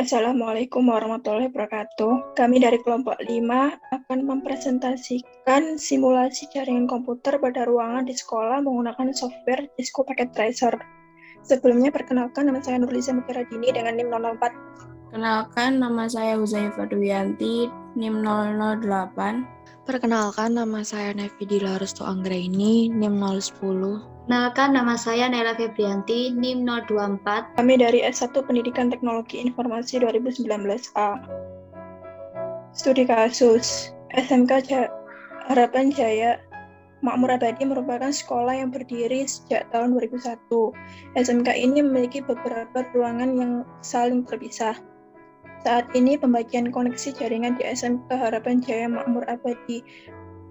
Assalamualaikum warahmatullahi wabarakatuh. Kami dari kelompok 5 akan mempresentasikan simulasi jaringan komputer pada ruangan di sekolah menggunakan software Cisco Packet Tracer. Sebelumnya perkenalkan, nama saya Nurliza Mutiaradini dengan NIM 004. Kenalkan, nama saya Huzaifah Duyanti, NIM 008. Perkenalkan, nama saya Nevi Dila Restu Anggraini, NIM 010. Kenalkan, nama saya Naila Febrianti, NIM 024. Kami dari S1 Pendidikan Teknologi Informasi 2019A. Studi kasus SMK Harapan Jaya Makmur Abadi merupakan sekolah yang berdiri sejak tahun 2001. SMK ini memiliki beberapa ruangan yang saling terpisah. Saat ini pembagian koneksi jaringan di SMK Harapan Jaya Makmur Abadi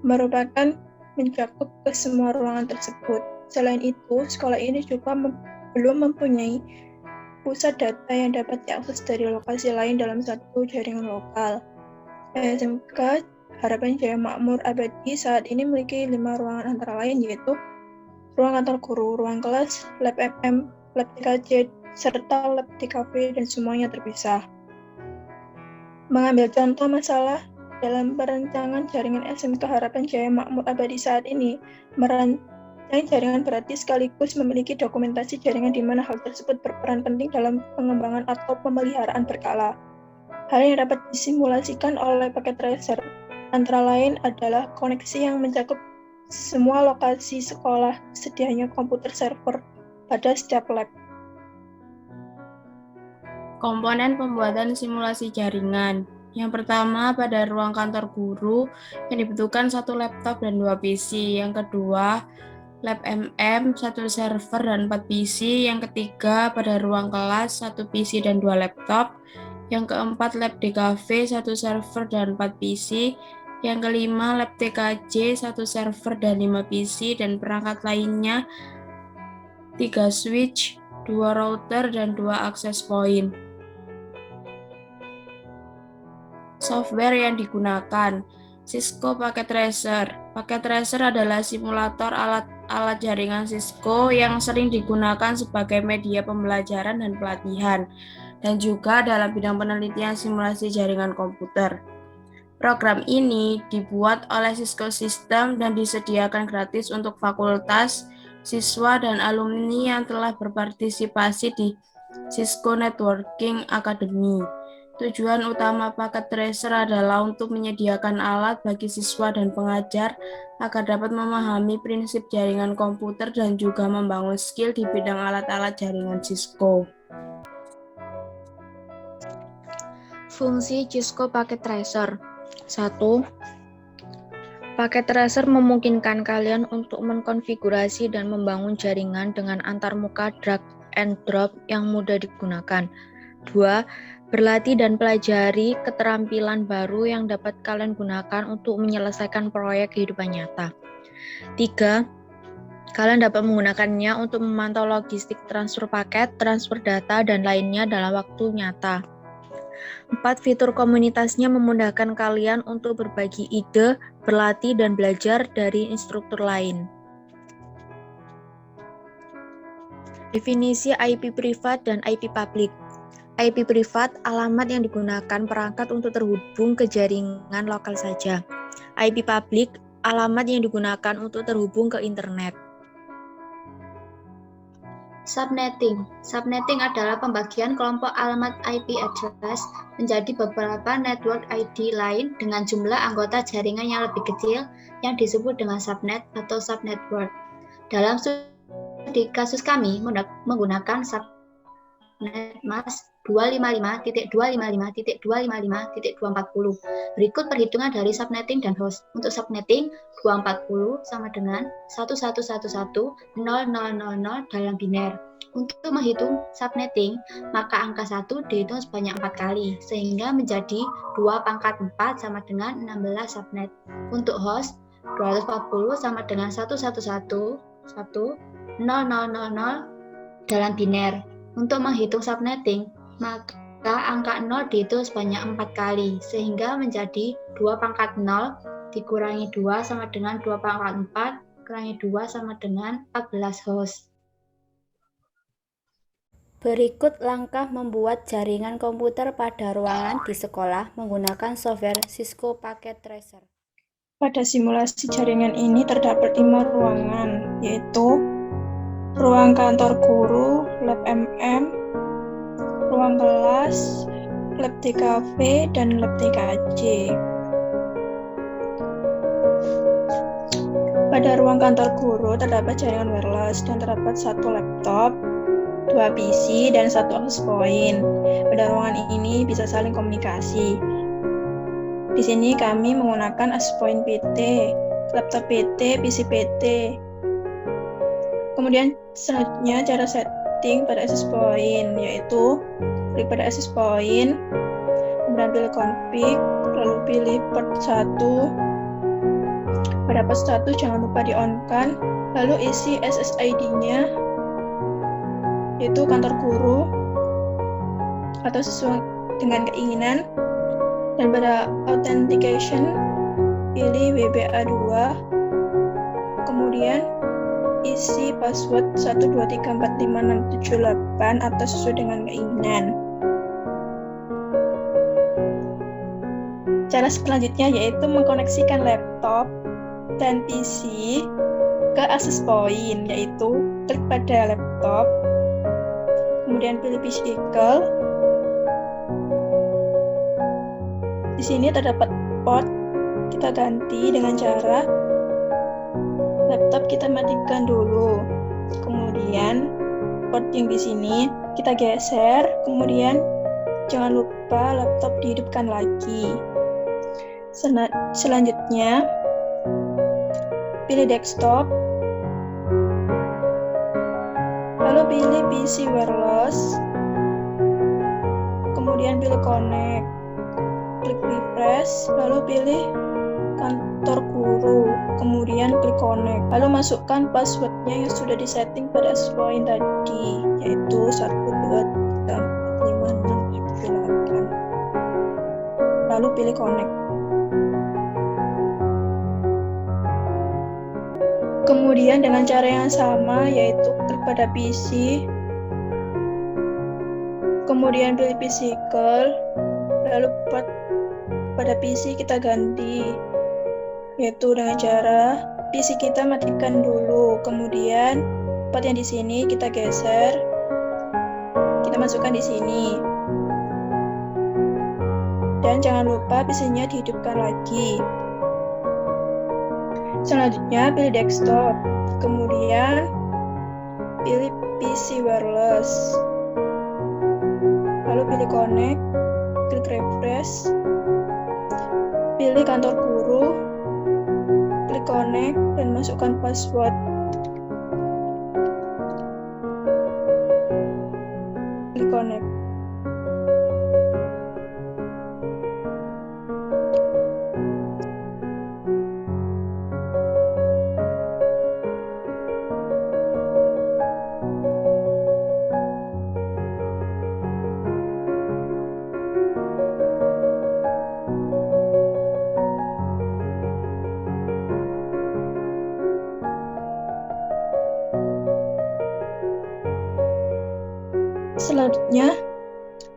merupakan mencakup ke semua ruangan tersebut. Selain itu, sekolah ini juga belum mempunyai pusat data yang dapat diakses dari lokasi lain dalam satu jaringan lokal. SMK Harapan Jaya Makmur Abadi saat ini memiliki 5 ruangan antara lain, yaitu ruang kantor guru, ruang kelas, lab FM, lab TKJ, serta lab TKV, dan semuanya terpisah. Mengambil contoh masalah dalam perancangan jaringan SMK Harapan Jaya Makmur Abadi saat ini, merancang jaringan berarti sekaligus memiliki dokumentasi jaringan di mana hal tersebut berperan penting dalam pengembangan atau pemeliharaan berkala. Hal yang dapat disimulasikan oleh paket tracer antara lain adalah koneksi yang mencakup semua lokasi sekolah, sedianya komputer server pada setiap lab. Komponen pembuatan simulasi jaringan. Yang pertama, pada ruang kantor guru yang dibutuhkan 1 laptop dan 2 PC. Yang kedua, lab MM, 1 server dan 4 PC. Yang ketiga, pada ruang kelas 1 PC dan 2 laptop. Yang keempat, lab DKV, 1 server dan 4 PC. Yang kelima, lab TKJ, 1 server dan 5 PC, dan perangkat lainnya 3 switch, 2 router, dan 2 access point. Software yang digunakan, Cisco Packet Tracer. Packet Tracer adalah simulator alat jaringan Cisco yang sering digunakan sebagai media pembelajaran dan pelatihan, dan juga dalam bidang penelitian simulasi jaringan komputer. Program ini dibuat oleh Cisco System dan disediakan gratis untuk fakultas, siswa, dan alumni yang telah berpartisipasi di Cisco Networking Academy. Tujuan utama Packet Tracer adalah untuk menyediakan alat bagi siswa dan pengajar agar dapat memahami prinsip jaringan komputer dan juga membangun skill di bidang alat-alat jaringan Cisco. Fungsi Cisco Packet Tracer. 1. Packet Tracer memungkinkan kalian untuk mengkonfigurasi dan membangun jaringan dengan antarmuka drag and drop yang mudah digunakan. 2. Berlatih dan pelajari keterampilan baru yang dapat kalian gunakan untuk menyelesaikan proyek kehidupan nyata. 3. Kalian dapat menggunakannya untuk memantau logistik transfer paket, transfer data, dan lainnya dalam waktu nyata. 4. Fitur komunitasnya memudahkan kalian untuk berbagi ide, berlatih, dan belajar dari instruktur lain. Definisi IP privat dan IP public. IP privat, alamat yang digunakan perangkat untuk terhubung ke jaringan lokal saja. IP public, alamat yang digunakan untuk terhubung ke internet. Subnetting. Subnetting adalah pembagian kelompok alamat IP address menjadi beberapa network ID lain dengan jumlah anggota jaringan yang lebih kecil yang disebut dengan subnet atau subnetwork. Dalam studi kasus kami menggunakan subnet mask 255.255.255.240. Berikut perhitungan dari subnetting dan host. Untuk subnetting, 240 sama dengan 1111.0000 dalam biner. Untuk menghitung subnetting, maka angka 1 dihitung sebanyak 4 kali, sehingga menjadi 2 pangkat 4 sama dengan 16 subnet. Untuk host, 240 sama dengan 1111.0000 dalam biner. Untuk menghitung subnetting, maka angka 0 dihitung sebanyak 4 kali, sehingga menjadi 2 pangkat 0 dikurangi 2 sama dengan 2 pangkat 4, kurangi 2 sama dengan 14 host. Berikut langkah membuat jaringan komputer pada ruangan di sekolah menggunakan software Cisco Packet Tracer. Pada simulasi jaringan ini terdapat 5 ruangan, yaitu ruang kantor guru, lab MM, ruang kelas, lab TKV, dan lab TKJ. Pada ruang kantor guru terdapat jaringan wireless dan terdapat 1 laptop, 2 PC, dan 1 access point. Pada ruangan ini bisa saling komunikasi. Di sini kami menggunakan access point PT, laptop PT, PC PT. Kemudian selanjutnya cara setting pada access point, yaitu klik pada access point, kemudian pilih config, lalu pilih port 1. Pada port 1 jangan lupa di-on-kan, lalu isi SSID-nya, yaitu kantor guru atau sesuai dengan keinginan. Dan pada authentication pilih WBA2, kemudian isi password 123456778 atau sesuai dengan keinginan. Cara selanjutnya yaitu mengkoneksikan laptop dan PC ke access point, yaitu klik pada laptop, kemudian pilih physical. Di sini terdapat port, kita ganti dengan cara laptop kita matikan dulu. Kemudian port yang di sini kita geser, kemudian jangan lupa laptop dihidupkan lagi. Selanjutnya pilih desktop, lalu pilih PC wireless, kemudian pilih connect. Klik refresh, lalu pilih kantor guru, kemudian klik connect, lalu masukkan passwordnya yang sudah disetting pada access point tadi, yaitu 123456778, lalu pilih connect. Kemudian dengan cara yang sama, yaitu klik pada PC, kemudian pilih physical, lalu pada PC kita ganti, yaitu dengan cara PC kita matikan dulu, kemudian port yang di sini kita geser, kita masukkan di sini, dan jangan lupa PC-nya dihidupkan lagi. Selanjutnya pilih desktop, kemudian pilih PC wireless, lalu pilih connect, klik refresh, pilih kantor guru, klik connect, dan masukkan password. Klik connect. Selanjutnya,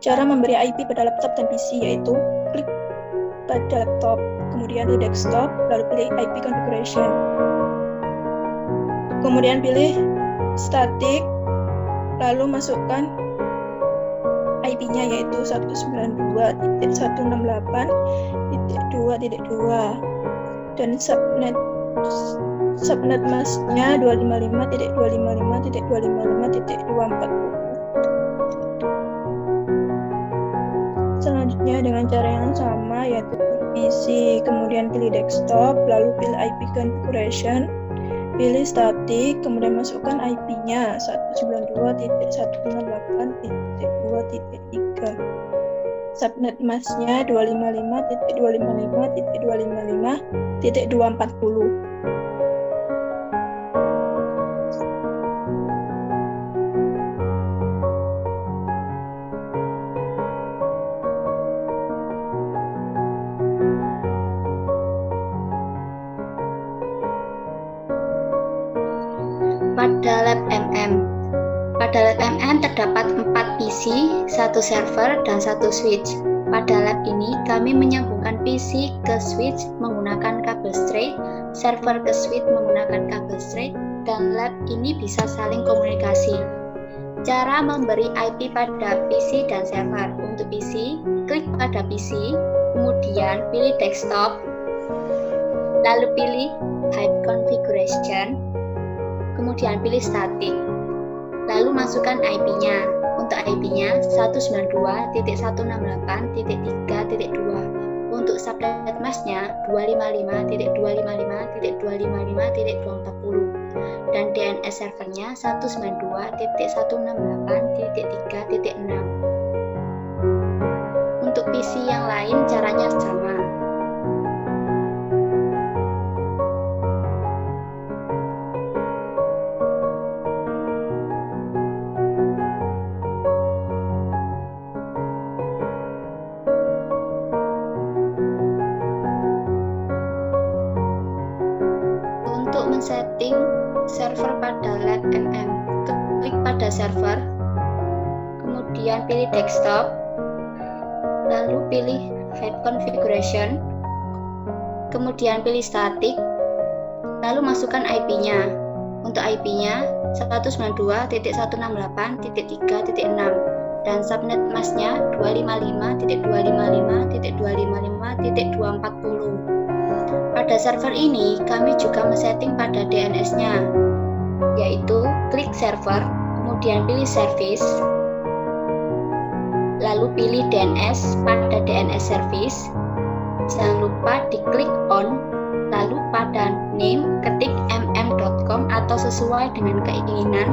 cara memberi IP pada laptop dan PC, yaitu klik pada laptop, kemudian pilih desktop, lalu pilih IP configuration. Kemudian pilih static, lalu masukkan IP-nya yaitu 192.168.2.2 dan subnet masknya 255.255.255.240. Selanjutnya dengan cara yang sama, yaitu PC, kemudian pilih desktop, lalu pilih IP configuration, pilih static, kemudian masukkan IP-nya 192.168.2.3. Subnet masknya 255.255.255.240. Pada lab MM DNM terdapat 4 PC, 1 server, dan 1 switch. Pada lab ini, kami menyambungkan PC ke switch menggunakan kabel straight, server ke switch menggunakan kabel straight, dan lab ini bisa saling komunikasi. Cara memberi IP pada PC dan server. Untuk PC, klik pada PC, kemudian pilih desktop, lalu pilih Hide Configuration, kemudian pilih static, lalu masukkan IP-nya. Untuk IP-nya 192.168.3.2. Untuk subnet mask-nya 255.255.255.240 dan DNS servernya 192.168.3.6. Untuk PC yang lain caranya sama. Untuk men-setting server pada lab MM, klik pada server, kemudian pilih desktop, lalu pilih Hide Configuration, kemudian pilih static, lalu masukkan IP-nya. Untuk IP-nya 192.168.3.6 dan subnet mask-nya 255.255.255.240. Pada server ini, kami juga men-setting pada DNS-nya, yaitu klik server, kemudian pilih service, lalu pilih DNS pada DNS service. Jangan lupa diklik on, lalu pada name ketik mm.com atau sesuai dengan keinginan.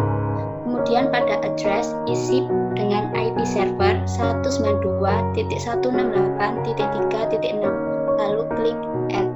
Kemudian pada address isi dengan IP server 192.168.3.6, lalu klik add.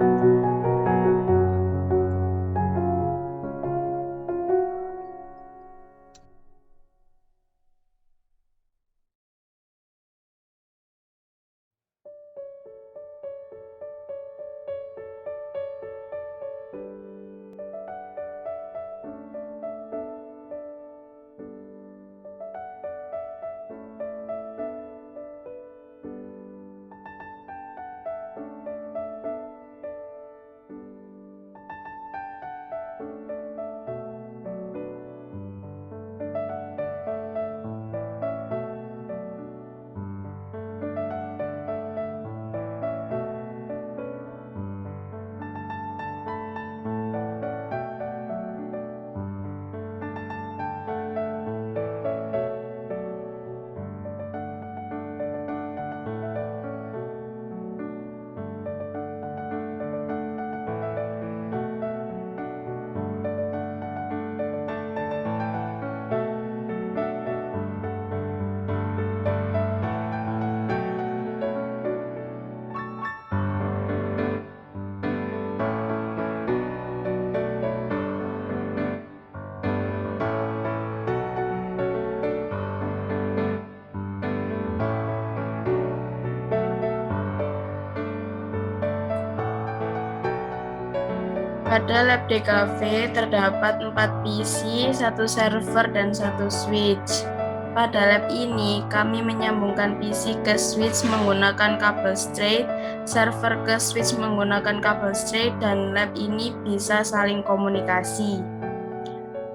Pada lab DKV terdapat 4 PC, 1 server, dan 1 switch. Pada lab ini, kami menyambungkan PC ke switch menggunakan kabel straight, server ke switch menggunakan kabel straight, dan lab ini bisa saling komunikasi.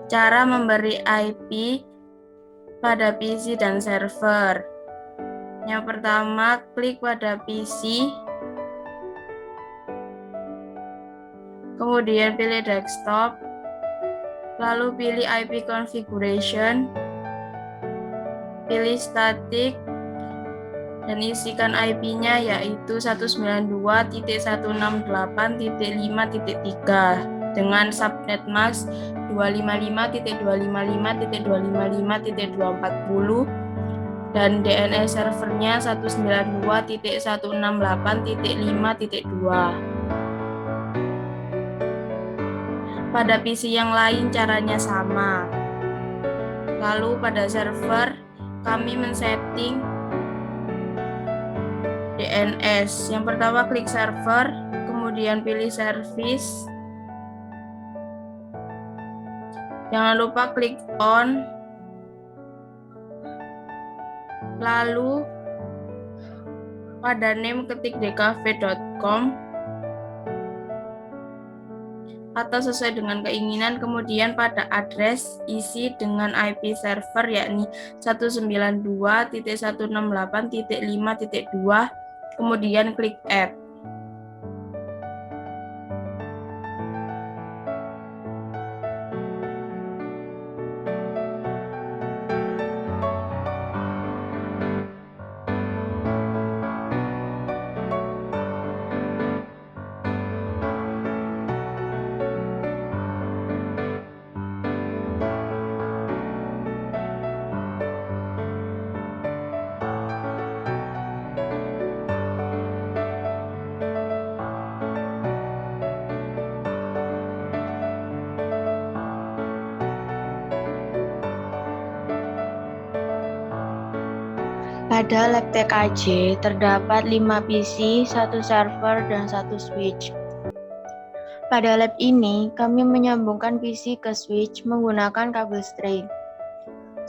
Cara memberi IP pada PC dan server. Yang pertama, klik pada PC, kemudian pilih desktop, lalu pilih IP configuration, pilih static, dan isikan IP-nya yaitu 192.168.5.3 dengan subnet mask 255.255.255.240 dan DNS servernya 192.168.5.2. Pada PC yang lain caranya sama. Lalu pada server, kami men-setting DNS. Yang pertama klik server, kemudian pilih service. Jangan lupa klik on, Lalu pada name ketik dkv.com atau sesuai dengan keinginan, kemudian pada address isi dengan IP server yakni 192.168.5.2, kemudian klik add. Pada lab TKJ terdapat 5 PC, 1 server, dan 1 switch. Pada lab ini, kami menyambungkan PC ke switch menggunakan kabel string,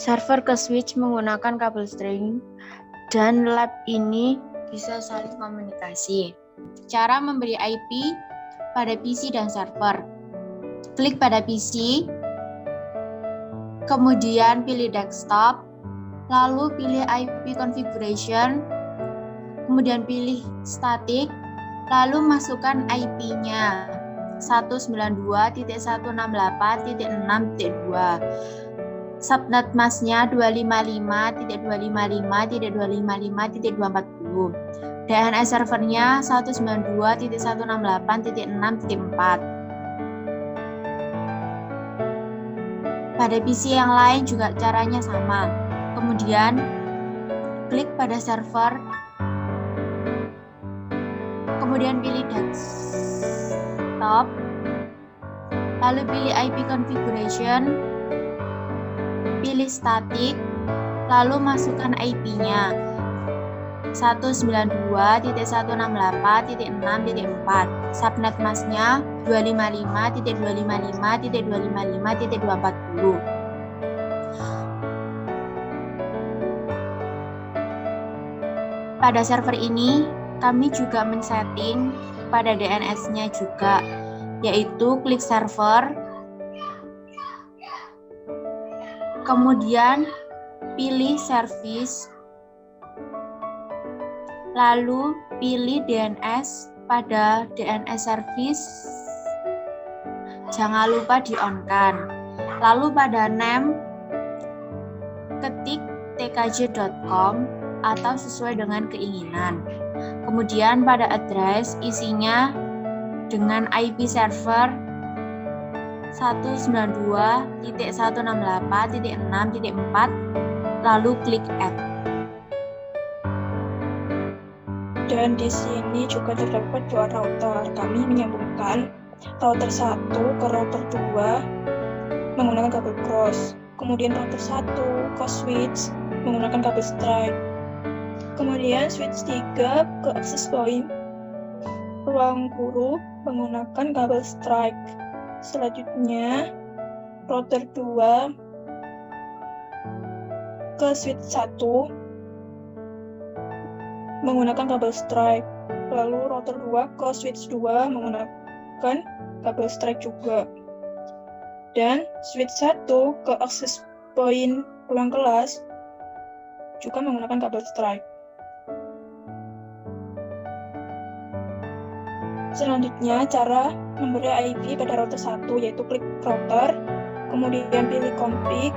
server ke switch menggunakan kabel string, dan lab ini bisa saling komunikasi. Cara memberi IP pada PC dan server. Klik pada PC, kemudian pilih desktop, lalu pilih IP configuration, kemudian pilih static, lalu masukkan IP-nya 192.168.6.2. Subnet masknya 255.255.255.240. DNS servernya 192.168.6.4. Pada PC yang lain juga caranya sama. Kemudian, klik pada server, kemudian pilih desktop, lalu pilih IP configuration, pilih static, lalu masukkan IP-nya 192.168.6.4. Subnet masknya 255.255.255.240. Pada server ini, kami juga men-setting pada DNS-nya juga, yaitu klik server, kemudian pilih service, lalu pilih DNS pada DNS service, jangan lupa di-on-kan. Lalu pada name, ketik tkj.com atau sesuai dengan keinginan. Kemudian pada address isinya dengan IP server 192.168.6.4, lalu klik add. Dan di sini juga terdapat 2 router. Kami menyambungkan router 1 ke router 2 menggunakan kabel cross. Kemudian router 1 ke switch menggunakan kabel strike. Kemudian switch 3 ke access point ruang guru menggunakan kabel strike. Selanjutnya router 2 ke switch 1 menggunakan kabel strike. Lalu router 2 ke switch 2 menggunakan kabel strike juga. Dan switch 1 ke access point ruang kelas juga menggunakan kabel strike. Selanjutnya, cara memberi IP pada router 1, yaitu klik router, kemudian pilih config.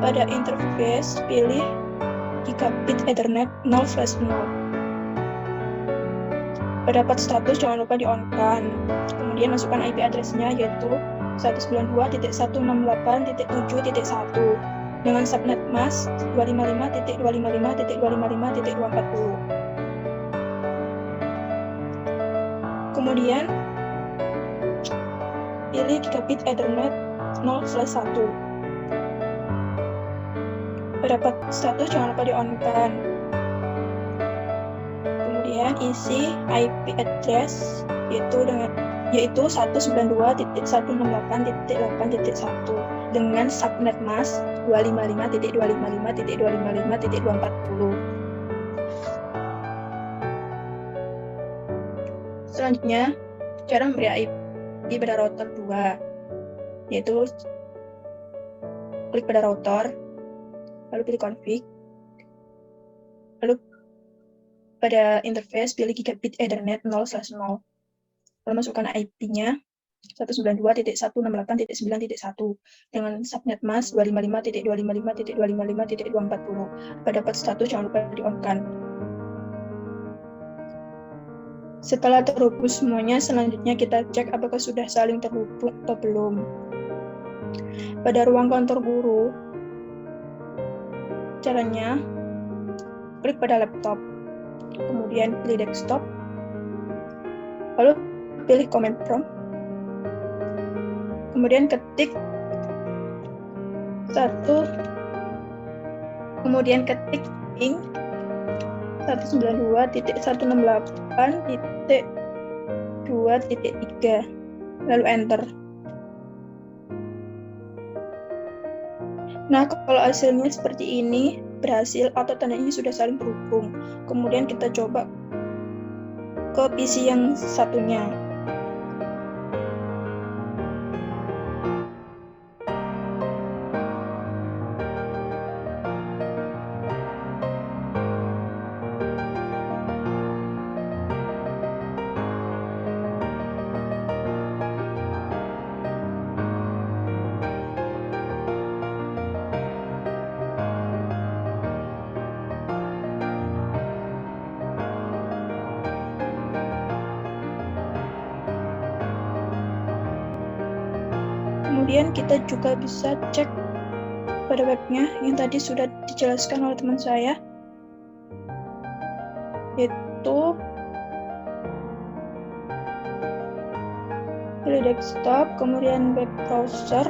Pada interface, pilih gigabit Ethernet 0/0. Pada port status, jangan lupa di-on-kan. Kemudian masukkan IP address-nya, yaitu 192.168.7.1 dengan subnet mask 255.255.255.240. Kemudian pilih gigabit Ethernet 0/1. Pada port status jangan lupa di-on-kan. Kemudian isi IP address yaitu 192.168.8.1 dengan subnet mas 255.255.255.240. Selanjutnya, cara memberi IP pada router 2, yaitu klik pada router, lalu pilih config, lalu pada interface pilih gigabit Ethernet 0/0, lalu masukkan IP-nya 192.168.9.1 dengan subnet mas 255.255.255.240. Pada port status jangan lupa di-on-kan. Setelah terhubung semuanya, selanjutnya kita cek apakah sudah saling terhubung atau belum. Pada ruang kantor guru, caranya klik pada laptop, kemudian pilih desktop, lalu pilih command prompt, kemudian ketik ping 192.168.2.3, lalu enter. Nah, kalau hasilnya seperti ini, berhasil atau tandanya sudah saling terhubung. Kemudian kita coba ke PC yang satunya. Kemudian kita juga bisa cek pada webnya yang tadi sudah dijelaskan oleh teman saya, yaitu pilih desktop, kemudian web browser,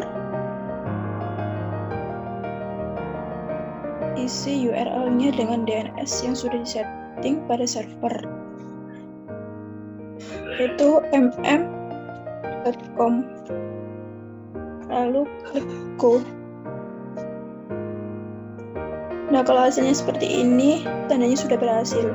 isi URL-nya dengan DNS yang sudah disetting pada server, yaitu mm.com. Lalu klik go. Nah, kalau hasilnya seperti ini, tandanya sudah berhasil.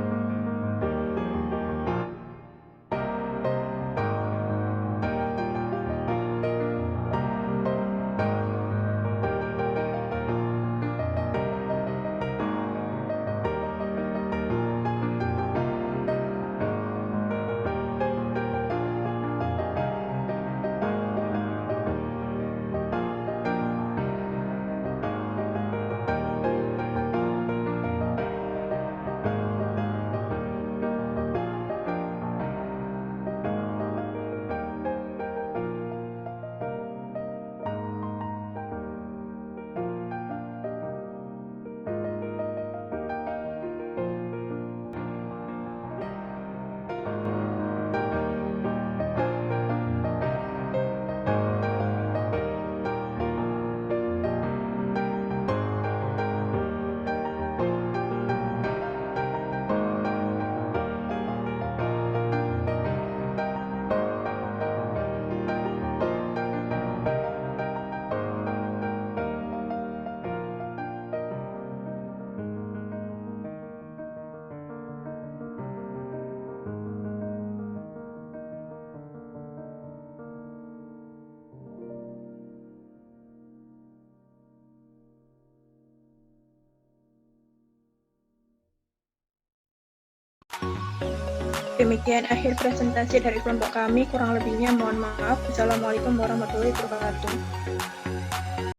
Demikian akhir presentasi dari kelompok kami. Kurang lebihnya mohon maaf. Assalamualaikum warahmatullahi wabarakatuh.